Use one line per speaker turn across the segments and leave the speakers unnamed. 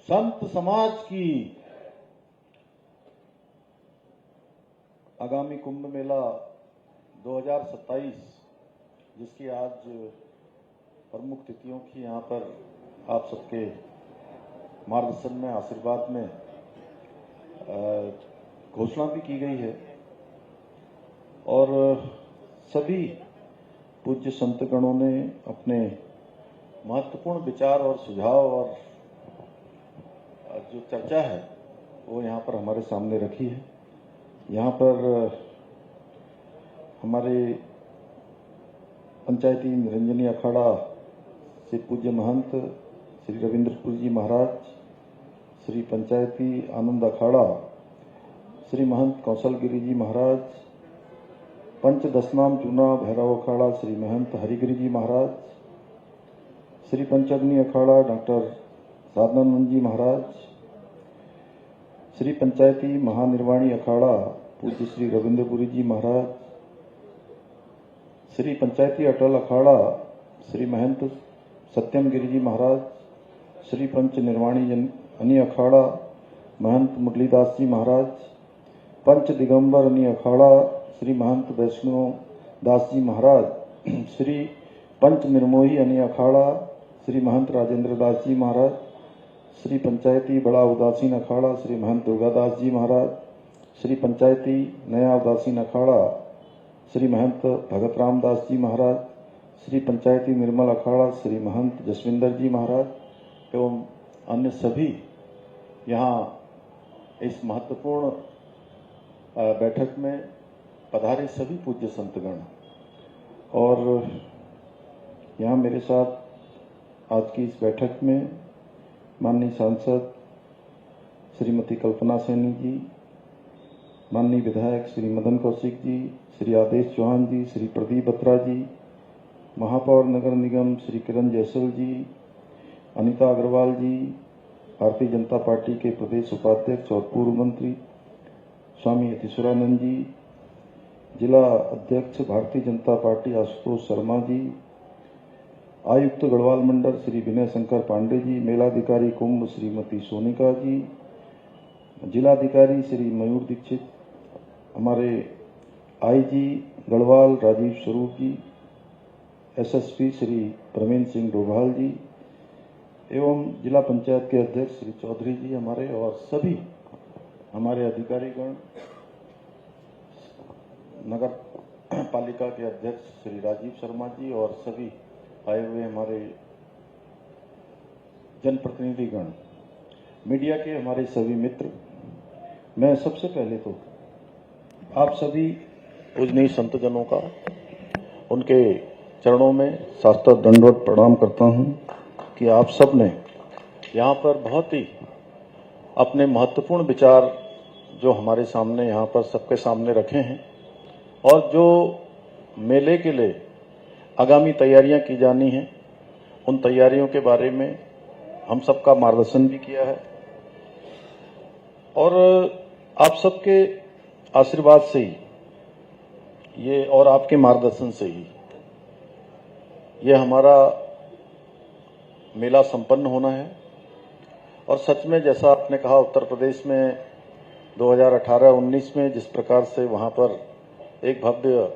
संत समाज की आगामी कुंभ मेला 2027 जिसकी आज प्रमुख तिथियों की यहाँ पर आप सबके मार्गदर्शन में आशीर्वाद में घोषणा भी की गई है और सभी पूज्य संतगणों ने अपने महत्वपूर्ण विचार और सुझाव और जो चर्चा है वो यहाँ पर हमारे सामने रखी है। यहाँ पर हमारे पंचायती निरंजनी अखाड़ा से पूज्य महंत श्री रविंद्रपुर जी महाराज, श्री पंचायती आनंद अखाड़ा श्री महंत कौशलगिरी जी महाराज, पंच दशनाम चूना भैरव अखाड़ा श्री महंत हरिगिरी जी महाराज, श्री पंचअग्नि अखाड़ा डॉक्टर साधनानंद जी महाराज, श्री पंचायती महानिर्वाणी अखाड़ा पूज्य श्री रविंद्रपुरी जी महाराज, श्री पंचायती अटल अखाड़ा श्री महंत सत्यम गिरी जी महाराज, श्री पंच निर्वाणी अनि अखाड़ा महंत मुरलीदास जी महाराज, पंच दिगंबर अनि अखाड़ा श्री महंत वैष्णव दास जी महाराज, श्री पंच निर्मोही अनि अखाड़ा श्री महंत राजेंद्र दास जी महाराज, श्री पंचायती बड़ा उदासीन अखाड़ा श्री महंत दुर्गादास जी महाराज, श्री पंचायती नया उदासीन अखाड़ा श्री महंत भगत राम दास जी महाराज, श्री पंचायती निर्मल अखाड़ा श्री महंत जसविंदर जी महाराज एवं अन्य सभी यहाँ इस महत्वपूर्ण बैठक में पधारे सभी पूज्य संतगण और यहाँ मेरे साथ आज की इस बैठक में माननीय सांसद श्रीमती कल्पना सैनी जी, माननीय विधायक श्री मदन कौशिक जी, श्री आदेश चौहान जी, श्री प्रदीप बत्रा जी, महापौर नगर निगम श्री किरण जैसल जी, अनीता अग्रवाल जी, भारतीय जनता पार्टी के प्रदेश उपाध्यक्ष और पूर्व मंत्री स्वामी यतीश्वरानंद जी, जिला अध्यक्ष भारतीय जनता पार्टी आशुतोष शर्मा जी, आयुक्त गढ़वाल मंडल श्री विनय शंकर पांडे जी, मेलाधिकारी कुंभ श्रीमती सोनिका जी, जिलाधिकारी श्री मयूर दीक्षित, हमारे आईजी गढ़वाल राजीव स्वरूप जी, एसएसपी श्री प्रवीण सिंह डोभाल जी एवं जिला पंचायत के अध्यक्ष श्री चौधरी जी हमारे और सभी हमारे अधिकारीगण, नगर पालिका के अध्यक्ष श्री राजीव शर्मा जी और सभी आए हुए हमारे जनप्रतिनिधिगण, मीडिया के हमारे सभी मित्र, मैं सबसे पहले तो आप सभी पूजनीय संतजनों का उनके चरणों में साष्टांग दंडवत प्रणाम करता हूं कि आप सब ने यहाँ पर बहुत ही अपने महत्वपूर्ण विचार जो हमारे सामने यहाँ पर सबके सामने रखे हैं और जो मेले के लिए आगामी तैयारियां की जानी हैं उन तैयारियों के बारे में हम सबका मार्गदर्शन भी किया है और आप सबके आशीर्वाद से ही ये और आपके मार्गदर्शन से ही ये हमारा मेला संपन्न होना है। और सच में जैसा आपने कहा उत्तर प्रदेश में 2018-19 में जिस प्रकार से वहां पर एक भव्य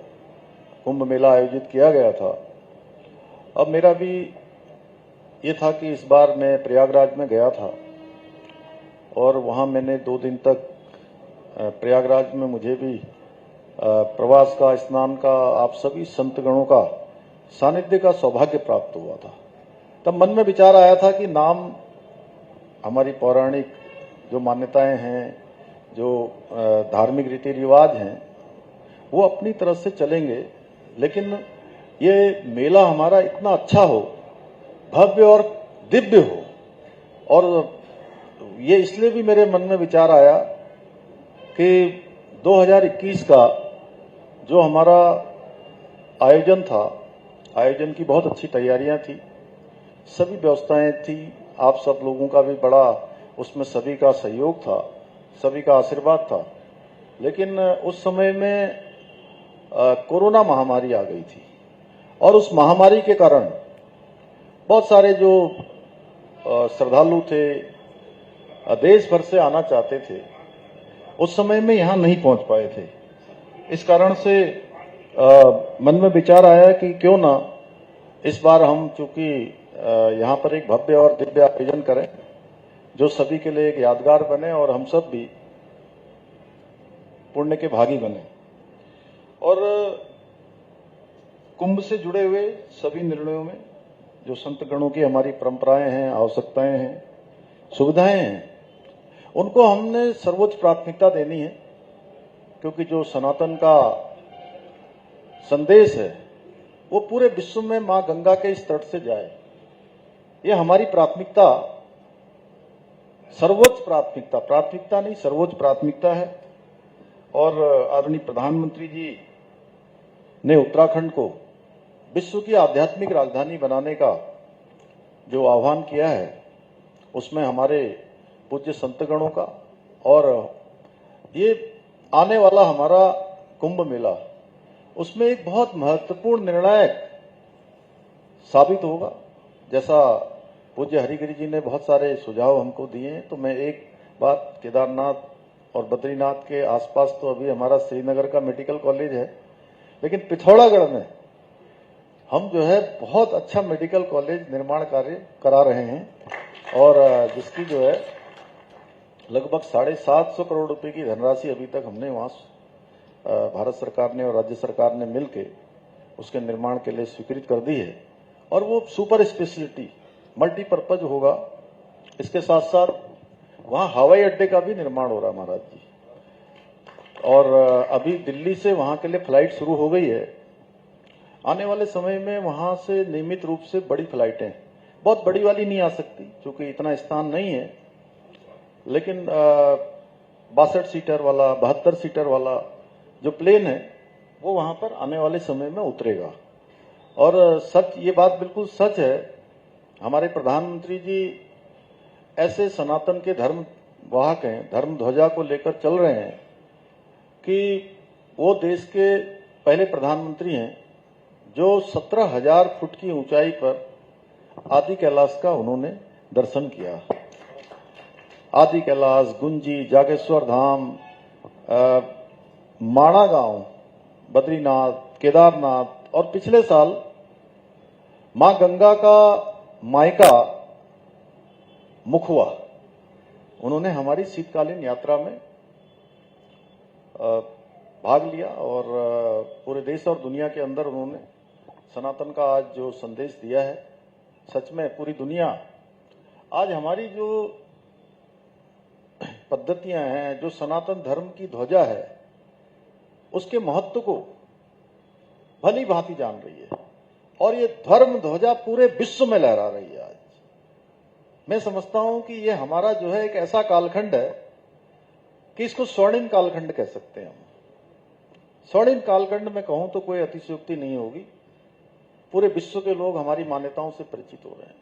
कुंभ मेला आयोजित किया गया था, अब मेरा भी ये था कि इस बार मैं प्रयागराज में गया था और वहां मैंने 2 दिन तक प्रयागराज में मुझे भी प्रवास का, स्नान का, आप सभी संतगणों का सानिध्य का सौभाग्य प्राप्त हुआ था। तब मन में विचार आया था कि नाम हमारी पौराणिक जो मान्यताएं हैं, जो धार्मिक रीति रिवाज हैं, वो अपनी तरफ से चलेंगे, लेकिन ये मेला हमारा इतना अच्छा हो, भव्य और दिव्य हो। और ये इसलिए भी मेरे मन में विचार आया कि 2021 का जो हमारा आयोजन था, आयोजन की बहुत अच्छी तैयारियां थी, सभी व्यवस्थाएं थी, आप सब लोगों का भी बड़ा उसमें सभी का सहयोग था, सभी का आशीर्वाद था। लेकिन उस समय में कोरोना महामारी आ गई थी और उस महामारी के कारण बहुत सारे जो श्रद्धालु थे देश भर से आना चाहते थे, उस समय में यहाँ नहीं पहुंच पाए थे। इस कारण से मन में विचार आया कि क्यों ना इस बार हम चूंकि यहाँ पर एक भव्य और दिव्य आयोजन करें जो सभी के लिए एक यादगार बने और हम सब भी पुण्य के भागी बने। और कुंभ से जुड़े हुए सभी निर्णयों में जो संत गणों की हमारी परंपराएं हैं, आवश्यकताएं हैं, सुविधाएं हैं, उनको हमने सर्वोच्च प्राथमिकता देनी है, क्योंकि जो सनातन का संदेश है वो पूरे विश्व में मां गंगा के इस तट से जाए, ये हमारी प्राथमिकता, सर्वोच्च प्राथमिकता नहीं सर्वोच्च प्राथमिकता है। और आदरणीय प्रधानमंत्री जी ने उत्तराखंड को विश्व की आध्यात्मिक राजधानी बनाने का जो आह्वान किया है, उसमें हमारे पूज्य संतगणों का और ये आने वाला हमारा कुंभ मेला, उसमें एक बहुत महत्वपूर्ण निर्णायक साबित होगा। जैसा पूज्य हरिगिरि जी ने बहुत सारे सुझाव हमको दिए हैं, तो मैं एक बात, केदारनाथ और बद्रीनाथ के आसपास तो अभी हमारा श्रीनगर का मेडिकल कॉलेज है, लेकिन पिथौरागढ़ में हम जो है बहुत अच्छा मेडिकल कॉलेज निर्माण कार्य करा रहे हैं और जिसकी जो है लगभग 750 करोड़ रुपए की धनराशि अभी तक हमने वहां भारत सरकार ने और राज्य सरकार ने मिलकर उसके निर्माण के लिए स्वीकृत कर दी है। और वो सुपर स्पेशलिटी मल्टीपर्पज होगा। इसके साथ साथ वहां हवाई अड्डे का भी निर्माण हो रहा है महाराज जी, और अभी दिल्ली से वहां के लिए फ्लाइट शुरू हो गई है। आने वाले समय में वहां से नियमित रूप से बड़ी फ्लाइटें, बहुत बड़ी वाली नहीं आ सकती क्योंकि इतना स्थान नहीं है, लेकिन 62 सीटर वाला, 72 सीटर वाला जो प्लेन है वो वहां पर आने वाले समय में उतरेगा। और सच, ये बात बिल्कुल सच है, हमारे प्रधानमंत्री जी ऐसे सनातन के धर्म वाहक हैं, धर्म ध्वजा को लेकर चल रहे हैं कि वो देश के पहले प्रधानमंत्री हैं जो 17,000 फुट की ऊंचाई पर आदि कैलाश का उन्होंने दर्शन किया। आदि कैलाश, गुंजी, जागेश्वर धाम, माणा गांव, बद्रीनाथ, केदारनाथ, और पिछले साल मां गंगा का मायका मुखवा, उन्होंने हमारी शीतकालीन यात्रा में भाग लिया और पूरे देश और दुनिया के अंदर उन्होंने सनातन का आज जो संदेश दिया है, सच में पूरी दुनिया आज हमारी जो पद्धतियां हैं, जो सनातन धर्म की ध्वजा है, उसके महत्व को भली भांति जान रही है और ये धर्म ध्वजा पूरे विश्व में लहरा रही है। आज मैं समझता हूं कि ये हमारा जो है एक ऐसा कालखंड है कि इसको स्वर्णिम कालखंड कह सकते हैं हम। स्वर्णिम कालखंड में कहूं तो कोई अतिशयोक्ति नहीं होगी। पूरे विश्व के लोग हमारी मान्यताओं से परिचित हो रहे हैं।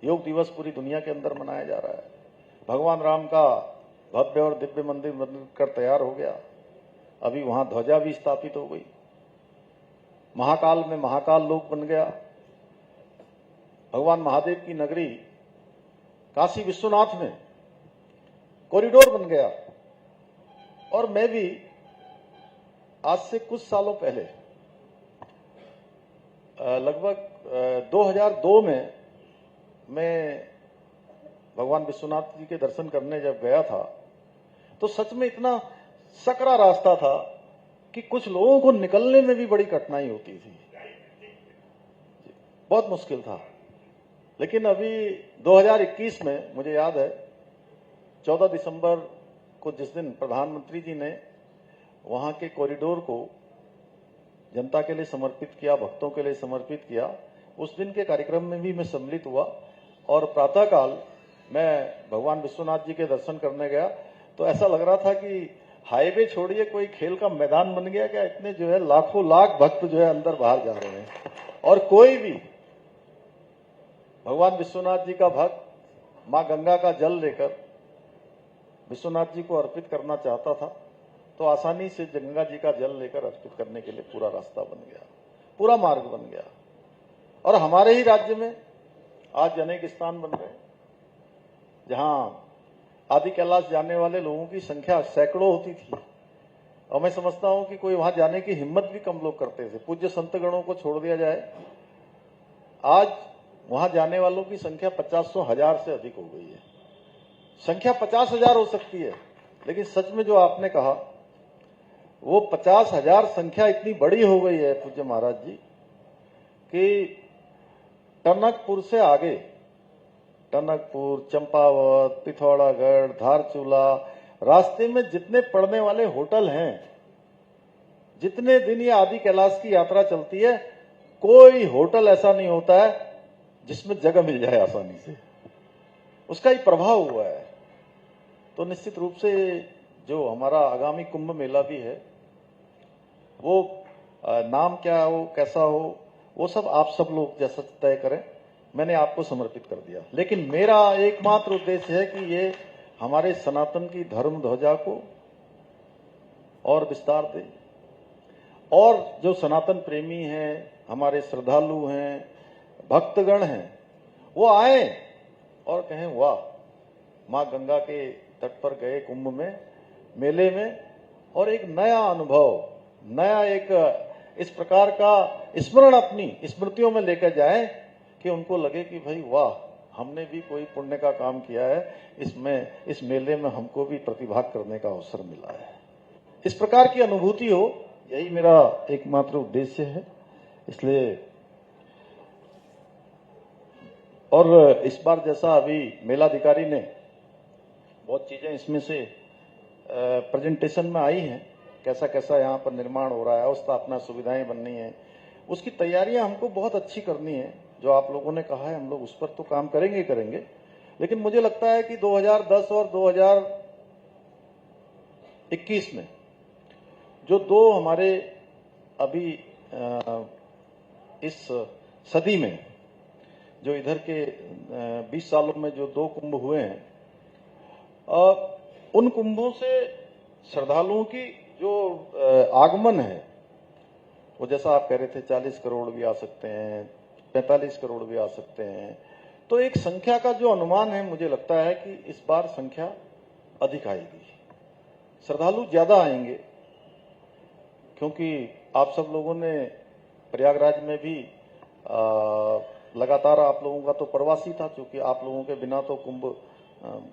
योग दिवस पूरी दुनिया के अंदर मनाया जा रहा है। भगवान राम का भव्य और दिव्य मंदिर बनकर तैयार हो गया, अभी वहां ध्वजा भी स्थापित हो गई। महाकाल में महाकाल लोक बन गया। भगवान महादेव की नगरी काशी विश्वनाथ में कॉरिडोर बन गया। और मैं भी आज से कुछ सालों पहले लगभग 2002 में मैं भगवान विश्वनाथ जी के दर्शन करने जब गया था तो सच में इतना सकरा रास्ता था कि कुछ लोगों को निकलने में भी बड़ी कठिनाई होती थी, बहुत मुश्किल था। लेकिन अभी 2021 में मुझे याद है 14 दिसंबर को, जिस दिन प्रधानमंत्री जी ने वहां के कॉरिडोर को जनता के लिए समर्पित किया, भक्तों के लिए समर्पित किया, उस दिन के कार्यक्रम में भी मैं सम्मिलित हुआ। और प्रातःकाल मैं भगवान विश्वनाथ जी के दर्शन करने गया तो ऐसा लग रहा था कि हाईवे छोड़िए, कोई खेल का मैदान बन गया क्या। इतने जो है लाखों लाख भक्त जो है अंदर बाहर जा रहे हैं और कोई भी भगवान विश्वनाथ जी का भक्त मां गंगा का जल लेकर विश्वनाथ जी को अर्पित करना चाहता था तो आसानी से गंगा जी का जल लेकर अर्पित करने के लिए पूरा रास्ता बन गया, पूरा मार्ग बन गया। और हमारे ही राज्य में आज अनेक स्थान बन गए जहां आदि कैलाश जाने वाले लोगों की संख्या सैकड़ों होती थी, और मैं समझता हूं कि कोई वहां जाने की हिम्मत भी कम लोग करते थे। पूज्य संतगणों को छोड़ दिया जाए, आज वहां जाने वालों की संख्या 50-100 हजार से अधिक हो गई है। संख्या 50,000 हो सकती है, लेकिन सच में जो आपने कहा वो 50,000 संख्या इतनी बड़ी हो गई है पूज्य महाराज जी कि टनकपुर से आगे, टनकपुर, चंपावत, पिथौरागढ़, धारचूला, रास्ते में जितने पड़ने वाले होटल हैं, जितने दिन ये आदि कैलाश की यात्रा चलती है, कोई होटल ऐसा नहीं होता है जिसमें जगह मिल जाए आसानी से। उसका ही प्रभाव हुआ है। तो निश्चित रूप से जो हमारा आगामी कुंभ मेला भी है, वो नाम क्या हो, कैसा हो, वो सब आप सब लोग जैसा तय करें। मैंने आपको समर्पित कर दिया, लेकिन मेरा एकमात्र उद्देश्य है कि ये हमारे सनातन की धर्म ध्वजा को और विस्तार दे, और जो सनातन प्रेमी हैं, हमारे श्रद्धालु हैं, भक्तगण हैं, वो आए और कहें वाह, मां गंगा के तट पर गए कुंभ में, मेले में, और एक नया अनुभव, नया एक इस प्रकार का स्मरण अपनी स्मृतियों में लेकर जाए कि उनको लगे कि भाई वाह, हमने भी कोई पुण्य का काम किया है, इसमें इस मेले में हमको भी प्रतिभाग करने का अवसर मिला है। इस प्रकार की अनुभूति हो, यही मेरा एकमात्र उद्देश्य है। इसलिए और इस बार जैसा अभी मेलाधिकारी ने बहुत चीजें इसमें से प्रेजेंटेशन में आई हैं, कैसा कैसा यहाँ पर निर्माण हो रहा है, स्थापना सुविधाएं बननी है, उसकी तैयारियां हमको बहुत अच्छी करनी है। जो आप लोगों ने कहा है, हम लोग उस पर तो काम करेंगे, लेकिन मुझे लगता है कि 2010 और 2021 में जो दो हमारे अभी इस सदी में जो इधर के 20 सालों में जो 2 कुंभ हुए हैं, उन कुंभों से श्रद्धालुओं की जो आगमन है, वो जैसा आप कह रहे थे 40 करोड़ भी आ सकते हैं, 45 करोड़ भी आ सकते हैं। तो एक संख्या का जो अनुमान है, मुझे लगता है कि इस बार संख्या अधिक आएगी, श्रद्धालु ज्यादा आएंगे, क्योंकि आप सब लोगों ने प्रयागराज में भी लगातार, आप लोगों का तो प्रवासी था, क्योंकि आप लोगों के बिना तो कुंभ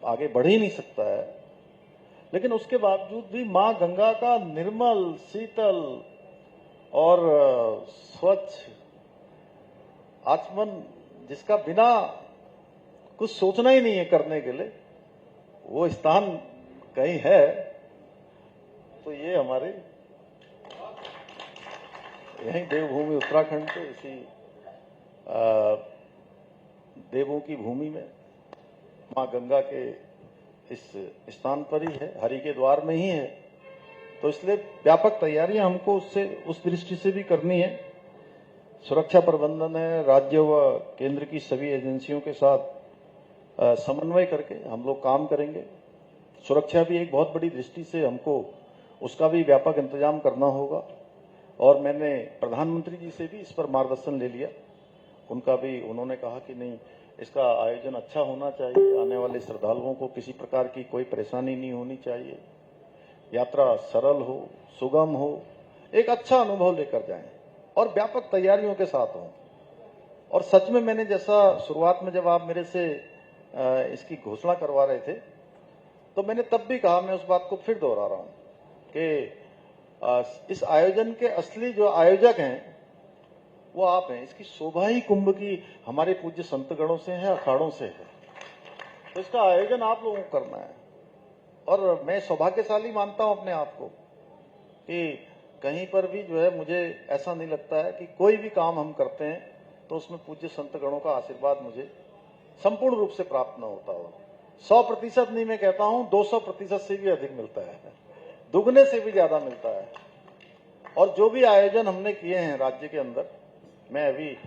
आगे बढ़ ही नहीं सकता है। लेकिन उसके बावजूद भी मां गंगा का निर्मल, शीतल और स्वच्छ आचमन, जिसका बिना कुछ सोचना ही नहीं है करने के लिए, वो स्थान कहीं है तो ये हमारे यही देवभूमि उत्तराखंड के इसी देवों की भूमि में मां गंगा के इस स्थान पर ही है, हरि के द्वार में ही है। तो इसलिए व्यापक तैयारियां हमको उससे उस दृष्टि से भी करनी है। सुरक्षा प्रबंधन है, राज्य व केंद्र की सभी एजेंसियों के साथ समन्वय करके हम लोग काम करेंगे। सुरक्षा भी एक बहुत बड़ी दृष्टि से हमको उसका भी व्यापक इंतजाम करना होगा, और मैंने प्रधानमंत्री जी से भी इस पर मार्गदर्शन ले लिया। उनका भी, उन्होंने कहा कि नहीं, इसका आयोजन अच्छा होना चाहिए, आने वाले श्रद्धालुओं को किसी प्रकार की कोई परेशानी नहीं होनी चाहिए, यात्रा सरल हो, सुगम हो, एक अच्छा अनुभव लेकर जाएं और व्यापक तैयारियों के साथ हो। और सच में मैंने जैसा शुरुआत में जब आप मेरे से इसकी घोषणा करवा रहे थे, तो मैंने तब भी कहा, मैं उस बात को फिर दोहरा रहा हूं कि इस आयोजन के असली जो आयोजक हैं वो आप हैं। इसकी शोभा ही कुंभ की हमारे पूज्य संतगणों से है, अखाड़ों से है। तो इसका आयोजन आप लोगों को करना है, और मैं सौभाग्यशाली मानता हूं अपने आप को कि कहीं पर भी जो है, मुझे ऐसा नहीं लगता है कि कोई भी काम हम करते हैं तो उसमें पूज्य संतगणों का आशीर्वाद मुझे संपूर्ण रूप से प्राप्त न होता हो। 100% नहीं, मैं कहता हूं 200% से भी अधिक मिलता है, दुगने से भी ज्यादा मिलता है। और जो भी आयोजन हमने किए हैं राज्य के अंदर, मैं अभी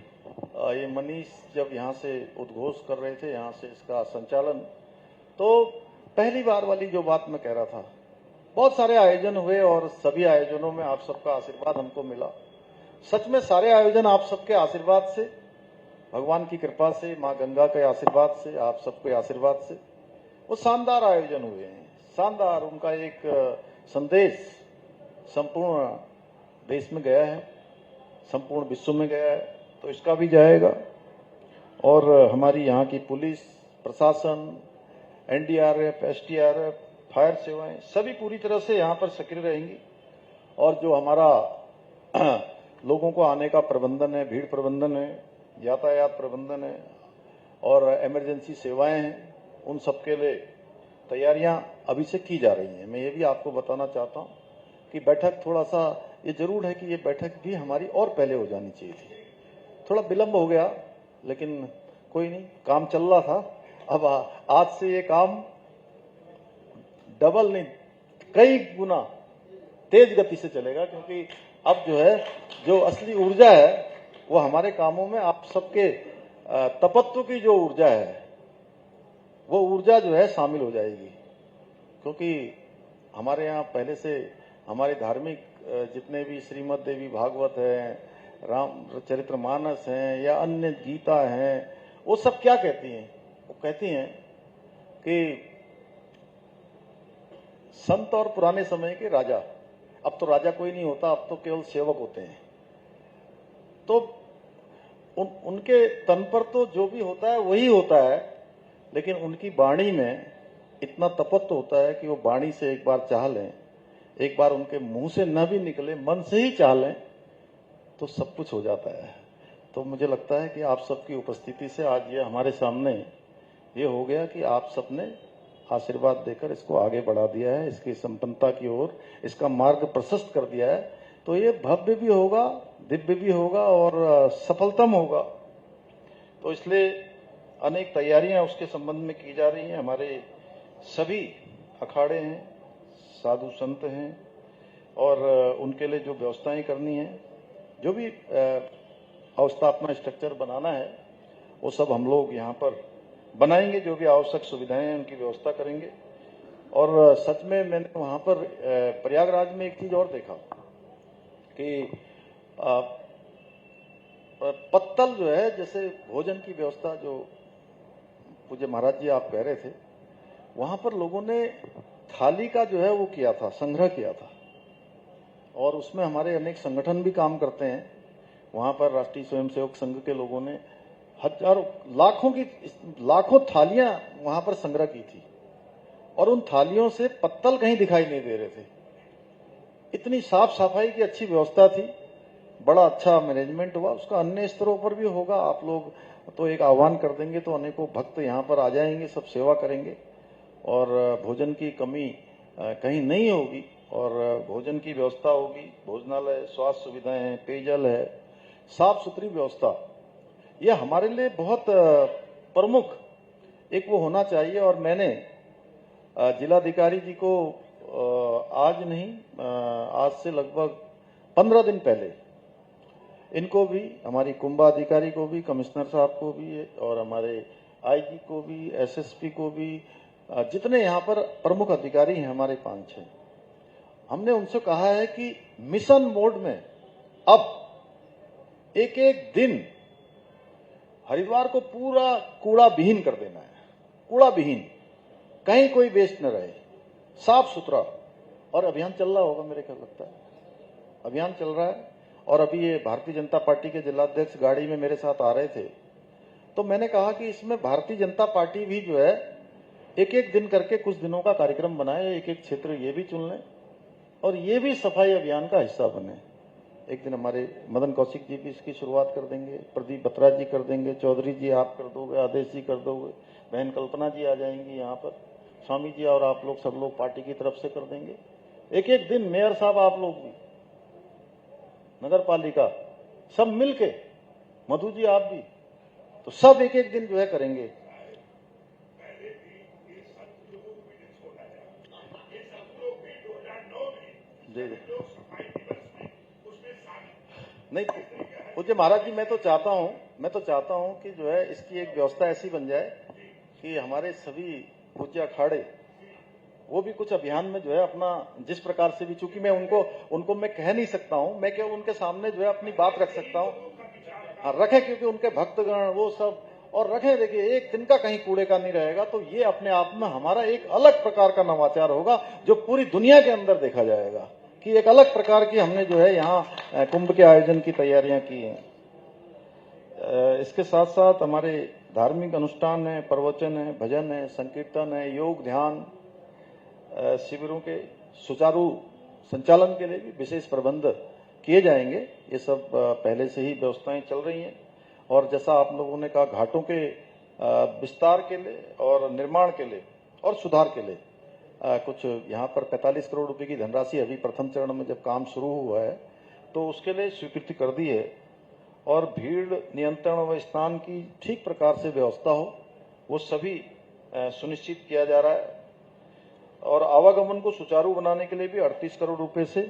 ये मनीष जब यहाँ से उद्घोष कर रहे थे, यहाँ से इसका संचालन, तो पहली बार वाली जो बात मैं कह रहा था, बहुत सारे आयोजन हुए और सभी आयोजनों में आप सबका आशीर्वाद हमको मिला। सच में सारे आयोजन आप सबके आशीर्वाद से, भगवान की कृपा से, मां गंगा के आशीर्वाद से, आप सबके आशीर्वाद से वो शानदार आयोजन हुए हैं, शानदार। उनका एक संदेश संपूर्ण देश में गया है, संपूर्ण विश्व में गया है, तो इसका भी जाएगा। और हमारी यहाँ की पुलिस प्रशासन, एनडीआरएफ, एसडीआरएफ, फायर सेवाएं सभी पूरी तरह से यहाँ पर सक्रिय रहेंगी। और जो हमारा लोगों को आने का प्रबंधन है, भीड़ प्रबंधन है, यातायात प्रबंधन है और इमरजेंसी सेवाएं हैं, उन सबके लिए तैयारियां अभी से की जा रही हैं। मैं ये भी आपको बताना चाहता हूं कि बैठक थोड़ा सा ये जरूर है कि ये बैठक भी हमारी और पहले हो जानी चाहिए थी। थोड़ा विलंब हो गया, लेकिन कोई नहीं, काम चल रहा था। अब आज से ये काम डबल नहीं, कई गुना तेज गति से चलेगा, क्योंकि अब जो है, जो असली ऊर्जा है वो हमारे कामों में आप सबके तपत्व की जो ऊर्जा है वो ऊर्जा जो है शामिल हो जाएगी। क्योंकि हमारे यहाँ पहले से हमारे धार्मिक जितने भी श्रीमद् देवी भागवत है, रामचरितमानस हैं या अन्य गीता हैं, वो सब क्या कहती हैं? वो कहती हैं कि संत और पुराने समय के राजा, अब तो राजा कोई नहीं होता, अब तो केवल सेवक होते हैं। तो उनके तन पर तो जो भी होता है वही होता है, लेकिन उनकी वाणी में इतना तपत्व होता है कि वो वाणी से एक बार चाह लें, एक बार उनके मुंह से न भी निकले, मन से ही चाह लें, तो सब कुछ हो जाता है। तो मुझे लगता है कि आप सबकी उपस्थिति से आज ये हमारे सामने ये हो गया कि आप सबने आशीर्वाद देकर इसको आगे बढ़ा दिया है, इसकी संपन्नता की ओर इसका मार्ग प्रशस्त कर दिया है। तो ये भव्य भी होगा, दिव्य भी होगा और सफलतम होगा। तो इसलिए अनेक तैयारियां उसके संबंध में की जा रही हैं। हमारे सभी अखाड़े हैं, साधु संत हैं और उनके लिए जो व्यवस्थाएं करनी है, जो भी अवस्थापना स्ट्रक्चर बनाना है, वो सब हम लोग यहाँ पर बनाएंगे। जो भी आवश्यक सुविधाएं हैं उनकी व्यवस्था करेंगे। और सच में मैंने वहां पर प्रयागराज में एक चीज और देखा कि पत्तल जो है, जैसे भोजन की व्यवस्था जो पूज्य महाराज जी आप कह रहे थे, वहां पर लोगों ने थाली का जो है वो किया था, संग्रह किया था। और उसमें हमारे अनेक संगठन भी काम करते हैं। वहां पर राष्ट्रीय स्वयंसेवक संघ के लोगों ने हजारों लाखों थालियां वहां पर संग्रह की थी और उन थालियों से पत्तल कहीं दिखाई नहीं दे रहे थे। इतनी साफ सफाई की अच्छी व्यवस्था थी, बड़ा अच्छा मैनेजमेंट हुआ। उसका अन्य स्तरों पर भी होगा। आप लोग तो एक आह्वान कर देंगे तो अनेकों भक्त यहाँ पर आ जाएंगे, सब सेवा करेंगे और भोजन की कमी कहीं नहीं होगी और भोजन की व्यवस्था होगी। भोजनालय, स्वास्थ्य सुविधाएं, पेयजल है, साफ सुथरी व्यवस्था, यह हमारे लिए बहुत प्रमुख एक वो होना चाहिए। और मैंने जिलाधिकारी जी को आज नहीं, आज से लगभग 15 दिन पहले इनको भी, हमारी कुंभा अधिकारी को भी, कमिश्नर साहब को भी और हमारे आईजी को भी, एसएसपी को भी, जितने यहाँ पर प्रमुख अधिकारी हैं हमारे 5-6, हमने उनसे कहा है कि मिशन मोड में अब एक एक दिन हरिद्वार को पूरा कूड़ा विहीन कर देना है। कूड़ा विहीन, कहीं कोई वेस्ट न रहे, साफ सुथरा। और अभियान चल रहा होगा, मेरे ख्याल लगता है अभियान चल रहा है। और अभी ये भारतीय जनता पार्टी के जिलाध्यक्ष गाड़ी में मेरे साथ आ रहे थे, तो मैंने कहा कि इसमें भारतीय जनता पार्टी भी जो है एक एक दिन करके कुछ दिनों का कार्यक्रम बनाए, एक एक क्षेत्र ये भी चुन लें और ये भी सफाई अभियान का हिस्सा बने। एक दिन हमारे मदन कौशिक जी भी इसकी शुरुआत कर देंगे, प्रदीप बत्रा जी कर देंगे, चौधरी जी आप कर दोगे, आदेश जी कर दोगे, बहन कल्पना जी आ जाएंगी यहाँ पर, स्वामी जी और आप लोग सब लोग पार्टी की तरफ से कर देंगे। एक एक दिन मेयर साहब, आप लोग भी, नगर पालिका, सब मिलके, मधु जी आप भी, तो सब एक एक दिन जो है करेंगे। नहीं पूज्य महाराज जी, मैं तो चाहता हूं कि जो है इसकी एक व्यवस्था ऐसी बन जाए कि हमारे सभी पूज्य अखाड़े वो भी कुछ अभियान में जो है अपना जिस प्रकार से भी, चूंकि मैं उनको मैं कह नहीं सकता हूं, मैं केवल उनके सामने जो है अपनी बात रख सकता हूं। हाँ रखे, क्योंकि उनके भक्तगण वो सब और रखें। देखिए, एक दिन का कहीं कूड़े का नहीं रहेगा, तो ये अपने आप में हमारा एक अलग प्रकार का नवाचार होगा जो पूरी दुनिया के अंदर देखा जाएगा कि एक अलग प्रकार की हमने जो है यहाँ कुंभ के आयोजन की तैयारियां की हैं। इसके साथ साथ हमारे धार्मिक अनुष्ठान है, प्रवचन है, भजन है, संकीर्तन है, योग ध्यान शिविरों के सुचारू संचालन के लिए भी विशेष प्रबंध किए जाएंगे। ये सब पहले से ही व्यवस्थाएं चल रही हैं। और जैसा आप लोगों ने कहा, घाटों के विस्तार के लिए और निर्माण के लिए और सुधार के लिए कुछ यहाँ पर 45 करोड़ रुपए की धनराशि अभी प्रथम चरण में जब काम शुरू हुआ है तो उसके लिए स्वीकृति कर दी है। और भीड़ नियंत्रण व स्नान की ठीक प्रकार से व्यवस्था हो, वो सभी सुनिश्चित किया जा रहा है। और आवागमन को सुचारू बनाने के लिए भी 38 करोड़ रुपए से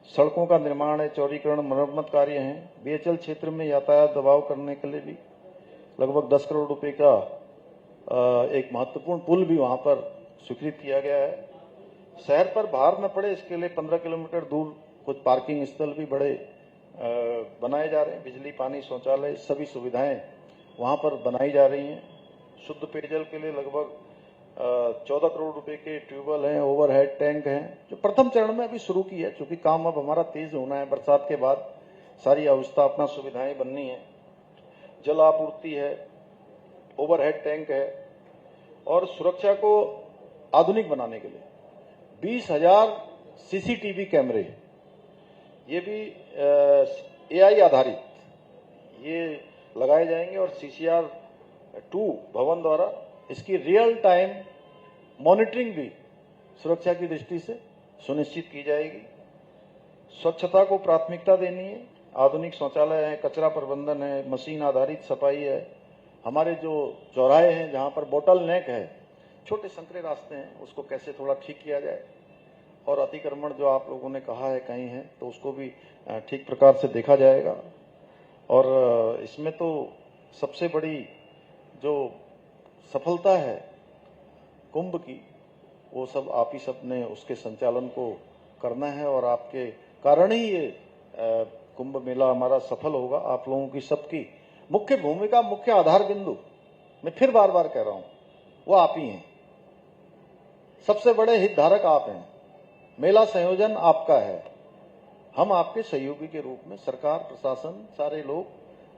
सड़कों का निर्माण है, चौड़ीकरण, मरम्मत कार्य हैं। बीएचएल क्षेत्र में यातायात दबाव करने के लिए भी लगभग 10 करोड़ रुपए का एक महत्वपूर्ण पुल भी वहां पर स्वीकृत किया गया है। शहर पर भार न पड़े इसके लिए 15 किलोमीटर दूर कुछ पार्किंग स्थल भी बड़े बनाए जा रहे हैं। बिजली, पानी, शौचालय, सभी सुविधाएं वहां पर बनाई जा रही हैं। शुद्ध पेयजल के लिए लगभग 14 करोड़ रुपए के ट्यूबवेल हैं, ओवरहेड टैंक हैं, जो प्रथम चरण में अभी शुरू की है। क्योंकि काम अब हमारा तेज होना है, बरसात के बाद सारी अवस्थापना सुविधाएं बननी है। जल आपूर्ति है, ओवरहेड टैंक है। और सुरक्षा को आधुनिक बनाने के लिए 20,000 सीसीटीवी कैमरे, ये भी एआई आधारित ये लगाए जाएंगे। और CCR2 भवन द्वारा इसकी रियल टाइम मॉनिटरिंग भी सुरक्षा की दृष्टि से सुनिश्चित की जाएगी। स्वच्छता को प्राथमिकता देनी है। आधुनिक शौचालय है, कचरा प्रबंधन है, मशीन आधारित सफाई है। हमारे जो चौराहे हैं जहां पर बोटल नेक है, छोटे संकरे रास्ते हैं, उसको कैसे थोड़ा ठीक किया जाए। और अतिक्रमण जो आप लोगों ने कहा है कहीं है, तो उसको भी ठीक प्रकार से देखा जाएगा। और इसमें तो सबसे बड़ी जो सफलता है कुंभ की, वो सब आप ही सब ने उसके संचालन को करना है। और आपके कारण ही ये कुंभ मेला हमारा सफल होगा। आप लोगों की सबकी मुख्य भूमिका, मुख्य आधार बिंदु, मैं फिर बार बार कह रहा हूं, वो आप ही हैं। सबसे बड़े हितधारक आप हैं। मेला संयोजन आपका है। हम आपके सहयोगी के रूप में, सरकार, प्रशासन, सारे लोग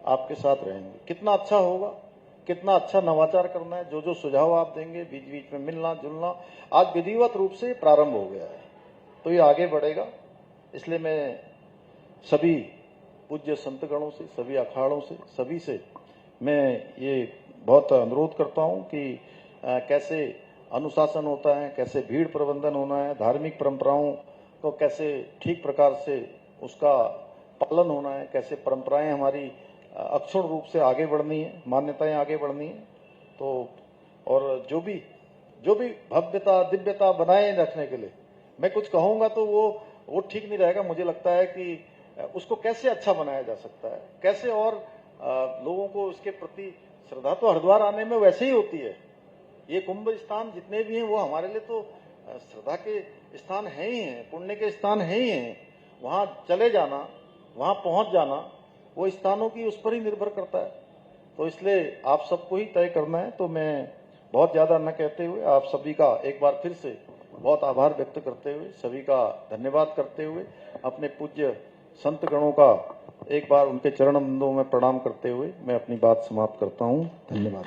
आपके साथ रहेंगे। कितना अच्छा होगा, कितना अच्छा नवाचार करना है, जो जो सुझाव आप देंगे, बीच बीच में मिलना जुलना, आज विधिवत रूप से प्रारंभ हो गया है, तो ये आगे बढ़ेगा। इसलिए मैं सभी पूज्य संतगणों से, सभी अखाड़ों से, सभी से मैं ये बहुत अनुरोध करता हूं कि कैसे अनुशासन होता है, कैसे भीड़ प्रबंधन होना है, धार्मिक परंपराओं को कैसे ठीक प्रकार से उसका पालन होना है, कैसे परंपराएं हमारी अक्षुण्ण रूप से आगे बढ़नी है, मान्यताएं आगे बढ़नी है। तो और जो भी भव्यता, दिव्यता बनाए रखने के लिए मैं कुछ कहूंगा तो वो ठीक नहीं रहेगा। मुझे लगता है कि उसको कैसे अच्छा बनाया जा सकता है, कैसे और लोगों को इसके प्रति श्रद्धा तो हरिद्वार आने में वैसे ही होती है। ये कुंभ स्थान जितने भी हैं वो हमारे लिए तो श्रद्धा के स्थान है ही हैं, पुण्य के स्थान है ही हैं। वहां चले जाना, वहां पहुंच जाना, वो स्थानों की उस पर ही निर्भर करता है। तो इसलिए आप सबको ही तय करना है। तो मैं बहुत ज्यादा न कहते हुए आप सभी का एक बार फिर से बहुत आभार व्यक्त करते हुए, सभी का धन्यवाद करते हुए, अपने पूज्य संत गणों का एक बार उनके चरण बिंदुओं में प्रणाम करते हुए मैं अपनी बात समाप्त करता हूं। धन्यवाद।